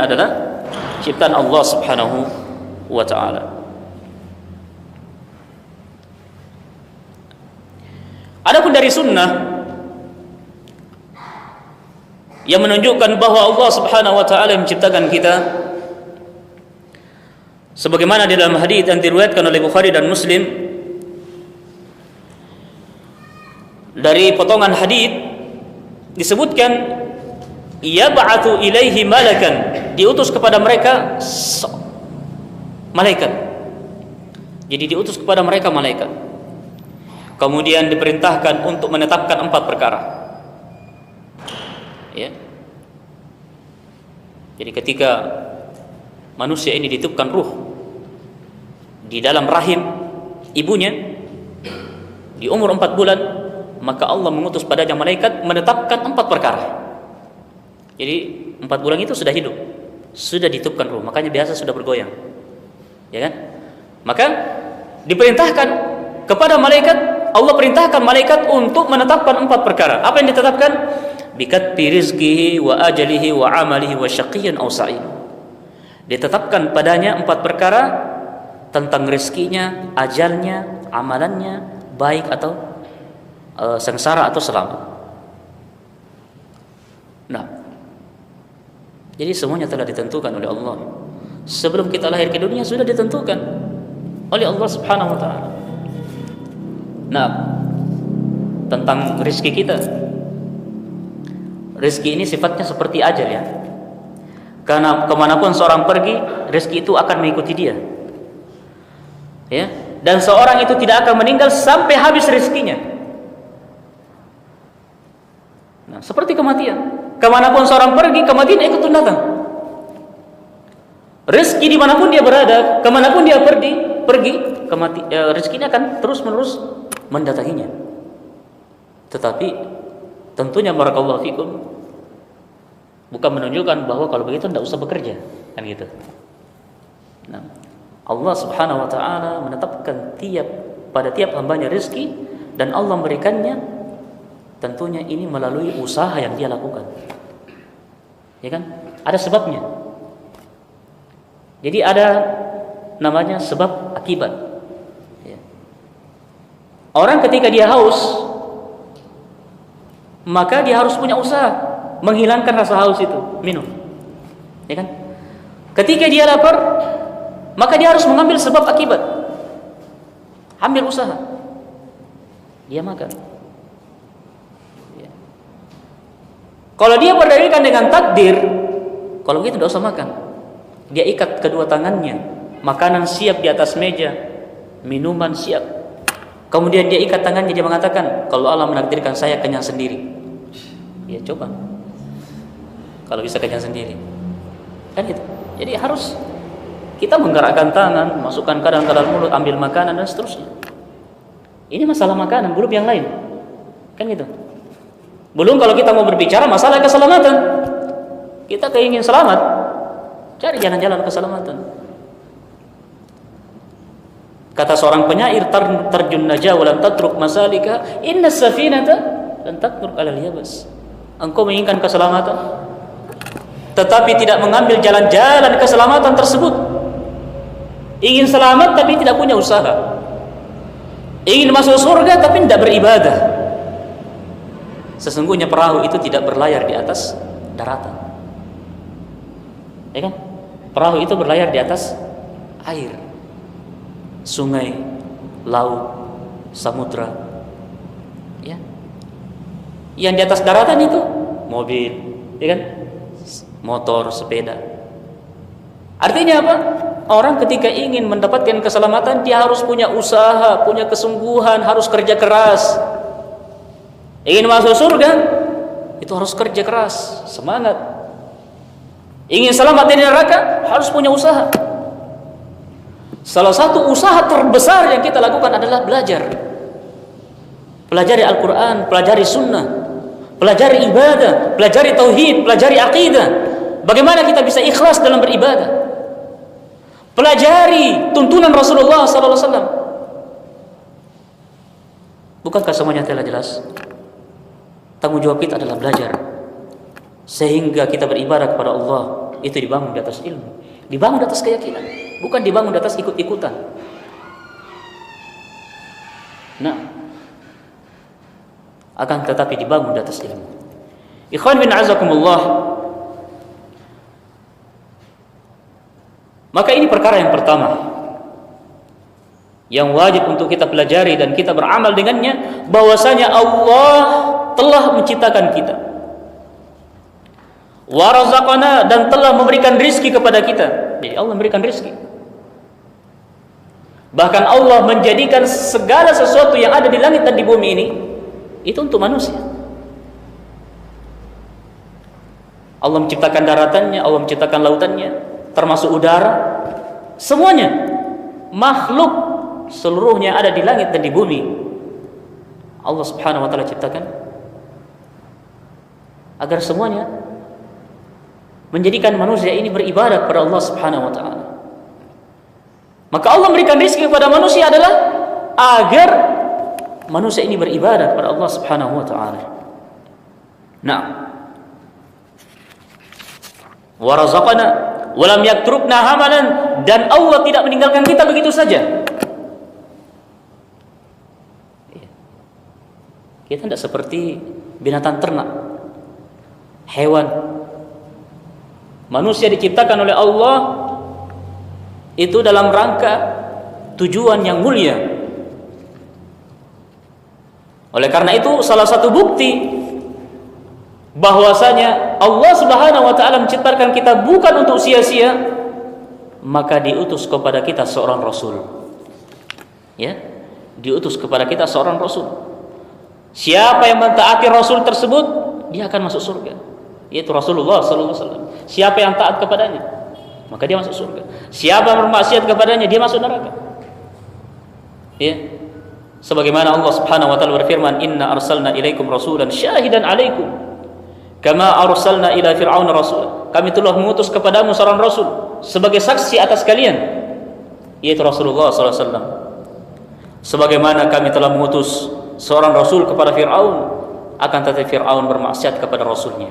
adalah ciptaan Allah Subhanahu wa taala. Adapun dari sunnah yang menunjukkan bahwa Allah Subhanahu wa taala menciptakan kita, sebagaimana di dalam hadis yang diriwayatkan oleh Bukhari dan Muslim, dari potongan hadis disebutkan yab'atsu ilaihi malakan, diutus kepada mereka malaikat. Jadi diutus kepada mereka malaikat. Kemudian diperintahkan untuk menetapkan 4 perkara. Ya. Jadi ketika manusia ini ditiupkan ruh di dalam rahim ibunya di umur 4 bulan, maka Allah mengutus padanya malaikat menetapkan 4 perkara. Jadi 4 bulan itu sudah hidup, sudah ditiupkan ruh, makanya biasa sudah bergoyang, ya kan? Maka diperintahkan kepada malaikat, Allah perintahkan malaikat untuk menetapkan 4 perkara. Apa yang ditetapkan? Bikatbi rizqihi wa ajalihi wa amalihi wa syaqiyyun aw sa'id. Ditetapkan padanya 4 perkara tentang rezekinya, ajalnya, amalannya, baik atau sengsara atau selamat. Nah, jadi semuanya telah ditentukan oleh Allah. Sebelum kita lahir ke dunia sudah ditentukan oleh Allah Subhanahu wa taala. Nah, tentang rezeki kita, rezeki ini sifatnya seperti ajal, ya. Karena kemanapun seorang pergi, rezeki itu akan mengikuti dia, ya. Dan seorang itu tidak akan meninggal sampai habis rezekinya. Nah, seperti kematian, kemanapun seorang pergi, kematian ikut datang. Rezeki dimanapun dia berada, kemanapun dia pergi, rezekinya akan terus menerus mendatanginya. Tetapi tentunya barakallahu fikum bukan menunjukkan bahwa kalau begitu tidak usah bekerja, kan gitu. Nah, Allah Subhanahu wa taala menetapkan pada tiap hambanya rezeki, dan Allah memberikannya tentunya ini melalui usaha yang dia lakukan. Ya kan? Ada sebabnya. Jadi ada namanya sebab akibat. Ya. Orang ketika dia haus, maka dia harus punya usaha menghilangkan rasa haus itu, minum. Ya kan? Ketika dia lapar, maka dia harus mengambil sebab akibat. Ambil usaha. Dia makan. Ya. Kalau dia berdalilkan dengan takdir, kalau gitu tidak usah makan. Dia ikat kedua tangannya, makanan siap di atas meja, minuman siap. Kemudian dia ikat tangannya, dia mengatakan, kalau Allah menakdirkan saya kenyang sendiri. Ya coba, kalau bisa kenyang sendiri, kan gitu. Jadi harus kita menggerakkan tangan, masukkan kadang ke dalam mulut, ambil makanan dan seterusnya. Ini masalah makanan, belum yang lain, kan gitu. Belum kalau kita mau berbicara masalah keselamatan, kita keingin selamat, cari jalan-jalan keselamatan. Kata seorang penyair, tarjun najah wa lam tatruk masalika, inna safinata lan tatruk alal yabas. Engkau menginginkan keselamatan, tetapi tidak mengambil jalan-jalan keselamatan tersebut. Ingin selamat tapi tidak punya usaha. Ingin masuk surga tapi tidak beribadah. Sesungguhnya perahu itu tidak berlayar di atas daratan. Ya kan? Perahu itu berlayar di atas air, sungai, laut, samudra. Ya. Yang di atas daratan itu mobil, ya kan? Motor, sepeda. Artinya apa? Orang ketika ingin mendapatkan keselamatan, dia harus punya usaha, punya kesungguhan, harus kerja keras. Ingin masuk surga, itu harus kerja keras, semangat. Ingin selamat dari neraka, harus punya usaha. Salah satu usaha terbesar yang kita lakukan adalah belajar. Pelajari Al-Quran, pelajari sunnah, pelajari ibadah, pelajari tauhid, pelajari akidah. Bagaimana kita bisa ikhlas dalam beribadah? Pelajari tuntunan Rasulullah SAW. Bukankah semuanya telah jelas? Tanggung jawab kita adalah belajar, sehingga kita beribadah kepada Allah itu dibangun di atas ilmu, dibangun di atas keyakinan, bukan dibangun di atas ikut-ikutan. Nah, akan tetapi dibangun di atas ilmu. Ikhwan bin azakumullah, maka ini perkara yang pertama yang wajib untuk kita pelajari dan kita beramal dengannya, bahwasanya Allah telah menciptakan kita, wa razaqana, dan telah memberikan rizki kepada kita. Jadi Allah memberikan rizki. Bahkan Allah menjadikan segala sesuatu yang ada di langit dan di bumi ini itu untuk manusia. Allah menciptakan daratannya, Allah menciptakan lautannya, termasuk udara, semuanya makhluk seluruhnya ada di langit dan di bumi. Allah Subhanahu wa taala ciptakan agar semuanya menjadikan manusia ini beribadah kepada Allah Subhanahu wa taala. Maka Allah memberikan rezeki kepada manusia adalah agar manusia ini beribadah kepada Allah Subhanahu wa taala. Nah, wa razaqana wa lam yatrukna hamalan, dan Allah tidak meninggalkan kita begitu saja. Kita tidak seperti binatang ternak, hewan. Manusia diciptakan oleh Allah itu dalam rangka tujuan yang mulia. Oleh karena itu, salah satu bukti bahwasanya Allah Subhanahu wa taala menciptakan kita bukan untuk sia-sia, maka diutus kepada kita seorang rasul. Ya, diutus kepada kita seorang rasul. Siapa yang mentaati rasul tersebut, dia akan masuk surga, yaitu Rasulullah sallallahu alaihi wasallam. Siapa yang taat kepadanya, maka dia masuk surga. Siapa yang bermaksiat kepadanya, dia masuk neraka. Ya. Sebagaimana Allah Subhanahu wa taala berfirman, "Inna arsalna ilaikum rasulan syahidan 'alaikum kama arsalna ila fir'aun rasul." Kami telah mengutus kepadamu seorang rasul sebagai saksi atas kalian, yaitu Rasulullah sallallahu alaihi wasallam. Sebagaimana kami telah mengutus seorang rasul kepada Fir'aun, akan tetapi Fir'aun bermaksiat kepada rasulnya.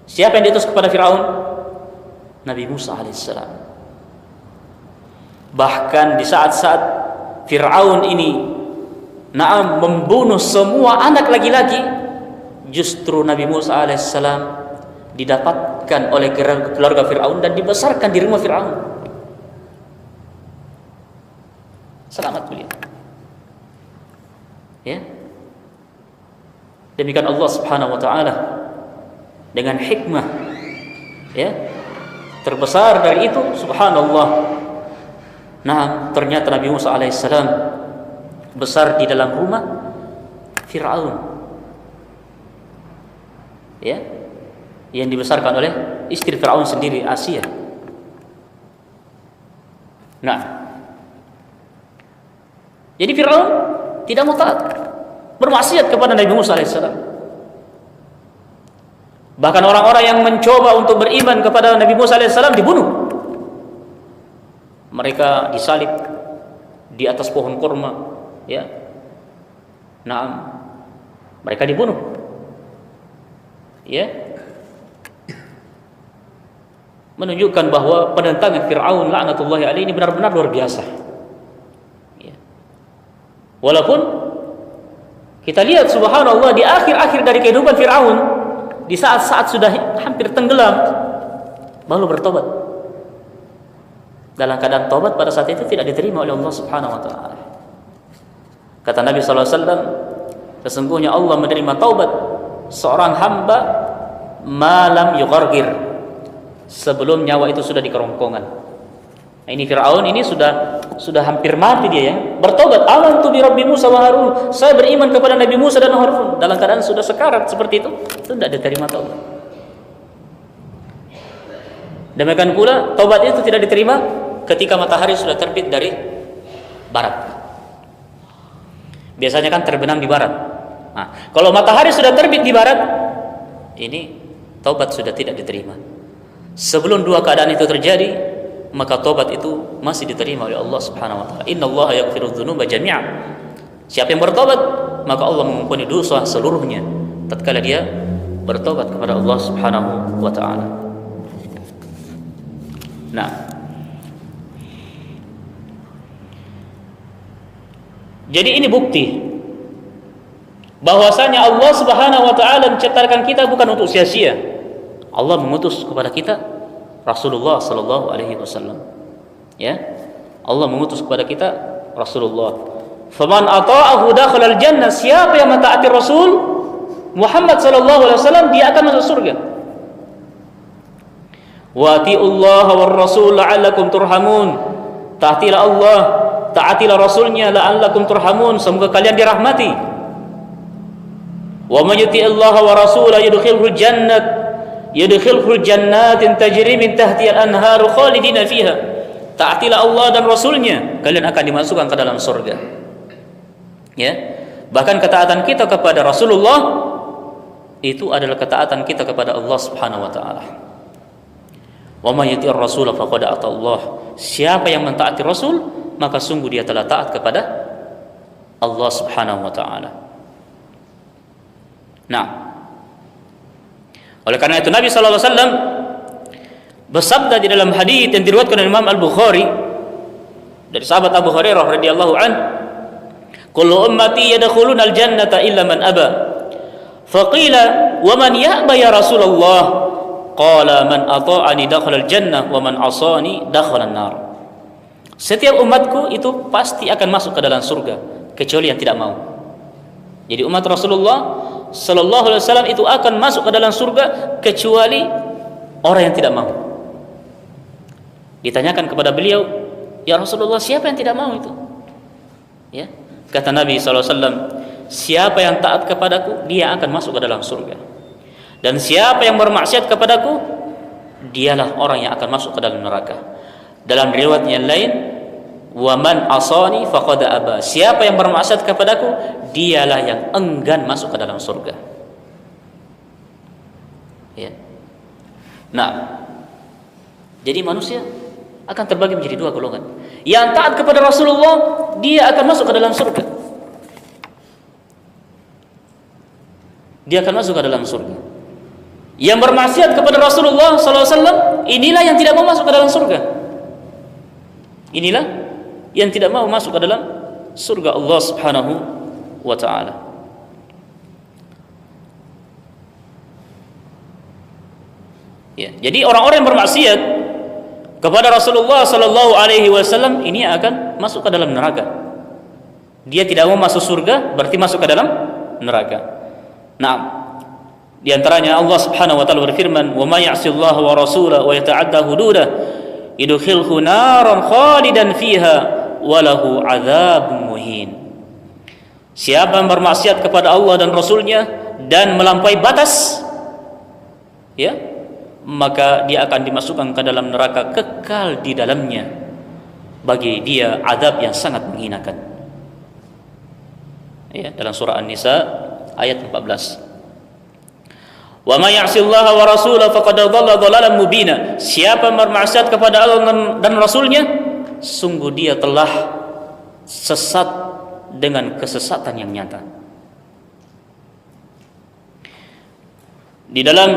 Siapa yang diutus kepada Fir'aun? Nabi Musa alaihissalam. Bahkan di saat-saat Fir'aun ini membunuh semua anak laki-laki, justru Nabi Musa alaihissalam didapatkan oleh keluarga Fir'aun dan dibesarkan di rumah Fir'aun. Selamat beliau. Ya. Demikian Allah Subhanahu wa taala dengan hikmah, ya, terbesar dari itu, subhanallah. Nah, ternyata Nabi Musa alaihissalam besar di dalam rumah Fir'aun, ya, yang dibesarkan oleh istri Fir'aun sendiri, Asia. Nah, jadi Fir'aun tidak mau taat, bermaksiat kepada Nabi Musa alaihissalam. Bahkan orang-orang yang mencoba untuk beriman kepada Nabi Musa alaihissalam dibunuh. Mereka disalib di atas pohon kurma, ya. Nah, mereka dibunuh, ya. Menunjukkan bahwa penentangan Fir'aun laknatullahi alaihi ini benar-benar luar biasa. Walaupun kita lihat subhanallah di akhir-akhir dari kehidupan Fir'aun, di saat-saat sudah hampir tenggelam, baru bertobat. Dalam keadaan tobat pada saat itu tidak diterima oleh Allah Subhanahu wa taala. Kata Nabi sallallahu alaihi wasallam, sesungguhnya Allah menerima taubat seorang hamba malam yughargir, sebelum nyawa itu sudah di kerongkongan. Nah, ini Fir'aun ini sudah hampir mati dia, ya. Bertobat, amantu bi Rabbi Musa wa Harun. Saya beriman kepada Nabi Musa dan Harun. Dalam keadaan sudah sekarat seperti itu tidak diterima taubat. Demikian pula taubat itu tidak diterima ketika matahari sudah terbit dari barat. Biasanya kan terbenam di barat. Nah, kalau matahari sudah terbit di barat, ini taubat sudah tidak diterima. Sebelum dua keadaan itu terjadi, maka taubat itu masih diterima oleh Allah Subhanahu wa taala. Innallaha yaghfiru dzunuba jami'a. Siapa yang bertobat, maka Allah mengampuni dosa seluruhnya tatkala dia bertobat kepada Allah Subhanahu wa taala. Nah, jadi ini bukti bahwasanya Allah Subhanahu wa taala menciptakan kita bukan untuk sia-sia. Allah mengutus kepada kita Rasulullah sallallahu alaihi wasallam. Ya. Allah mengutus kepada kita Rasulullah. Faman ata'ahu dakhala al-jannah, siapa yang mentaati Rasul Muhammad sallallahu alaihi wasallam dia akan masuk surga. Wa atiullaha war rasul la'allakum turhamun. Taatilah Allah, taatilah Rasulnya la'allakum turhamun, semoga kalian dirahmati. Wa man yuti'illaha wa rasulahu yudkhilhu jannatin tajri min tahtiha al-anharu khalidina fiha. Taatilah Allah dan Rasulnya, kalian akan dimasukkan ke dalam surga. Ya. Bahkan ketaatan kita kepada Rasulullah itu adalah ketaatan kita kepada Allah Subhanahu wa taala. Wa may yuti'ir rasul faqad ata Allah. Siapa yang mentaati Rasul, maka sungguh dia telah taat kepada Allah Subhanahu wa taala. Nah, oleh karena itu Nabi sallallahu alaihi wasallam bersabda di dalam hadis yang diriwayatkan oleh Imam Al-Bukhari dari sahabat Abu Hurairah radhiyallahu an, "Kullu ummati yadkhuluna al-jannata illa man aba." Faqila, "Wa man ya'ba ya Rasulullah?" Qala, "Man ata'ani dakhala al-jannah wa man 'asani dakhala an-nar." Setiap umatku itu pasti akan masuk ke dalam surga kecuali yang tidak mau. Jadi umat Rasulullah sallallahu alaihi wasallam itu akan masuk ke dalam surga kecuali orang yang tidak mau. Ditanyakan kepada beliau, "Ya Rasulullah, siapa yang tidak mau itu?" Ya, kata Nabi sallallahu alaihi wasallam, "Siapa yang taat kepadaku, dia akan masuk ke dalam surga. Dan siapa yang bermaksiat kepadaku, dialah orang yang akan masuk ke dalam neraka." Dalam riwayat yang lain, "Wa man asani faqad aba." Siapa yang bermaksiat kepadaku, dialah yang enggan masuk ke dalam surga. Ya. Nah, jadi manusia akan terbagi menjadi dua golongan. Yang taat kepada Rasulullah, dia akan masuk ke dalam surga. Dia akan masuk ke dalam surga. Yang bermaksiat kepada Rasulullah sallallahu alaihi wasallam, inilah yang tidak mau masuk ke dalam surga. Inilah yang tidak mau masuk ke dalam surga Allah Subhanahu wa taala. Ya, jadi orang-orang yang bermaksiat kepada Rasulullah sallallahu alaihi wasallam ini akan masuk ke dalam neraka. Dia tidak mau masuk surga, berarti masuk ke dalam neraka. Nah, di antaranya Allah Subhanahu wa taala berfirman, "Wa may ya'sillaha wa rasulahu wa yata'adda hududah yudkhilhu naran khalidan fiha wa lahu 'adzabun muhin." Siapa yang bermaksiat kepada Allah dan Rasulnya dan melampaui batas, ya, maka dia akan dimasukkan ke dalam neraka, kekal di dalamnya. Bagi dia azab yang sangat menghinakan. Ya, dalam surah An-Nisa ayat 14. Wa may ya'sillaha wa rasulahu faqad dhalla dhalalan mubina. Siapa bermaksiat kepada Allah dan Rasulnya, sungguh dia telah sesat dengan kesesatan yang nyata. Di dalam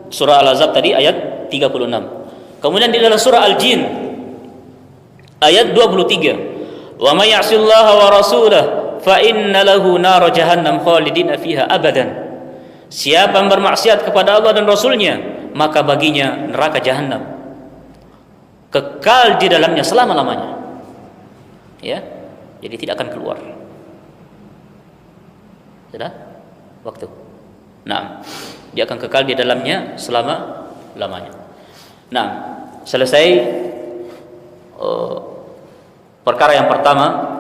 surah Al-Ahzab tadi ayat 36. Kemudian di dalam surah Al-Jin ayat 23. Wa may ya'sillaha wa rasulahu fa inna lahu nar jahannam khalidina fiha abadan. Siapa yang bermaksiat kepada Allah dan Rasulnya, maka baginya neraka jahanam, kekal di dalamnya selama-lamanya. Ya, jadi tidak akan keluar. Sudah waktu. Nah, dia akan kekal di dalamnya selama-lamanya. Nah, selesai perkara yang pertama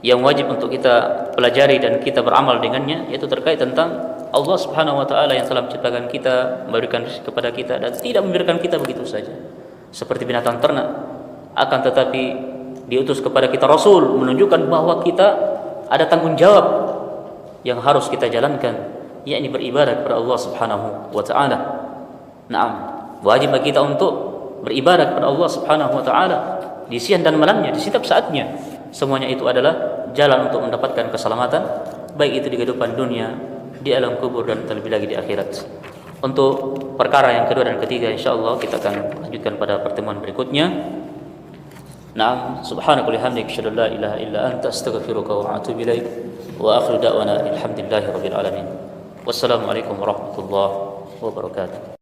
yang wajib untuk kita pelajari dan kita beramal dengannya, yaitu terkait tentang Allah Subhanahu wa taala yang telah menciptakan kita, memberikan rezeki kepada kita dan tidak memberikan kita begitu saja seperti binatang ternak, akan tetapi diutus kepada kita Rasul menunjukkan bahwa kita ada tanggung jawab yang harus kita jalankan, yakni beribadah kepada Allah Subhanahu wa taala. Naam, wajib bagi kita untuk beribadah kepada Allah Subhanahu wa taala di siang dan malamnya, di setiap saatnya. Semuanya itu adalah jalan untuk mendapatkan keselamatan, baik itu di kehidupan dunia, di alam kubur, dan terlebih lagi di akhirat. Untuk perkara yang kedua dan ketiga insyaallah kita akan lanjutkan pada pertemuan berikutnya. Naam, subhanaka wa bihamdika asyhadu an la ilaha illa anta astaghfiruka wa atubu ilaik. Wa akhiru da'wana alhamdulillahi rabbil alamin. Wassalamualaikum warahmatullahi wabarakatuh.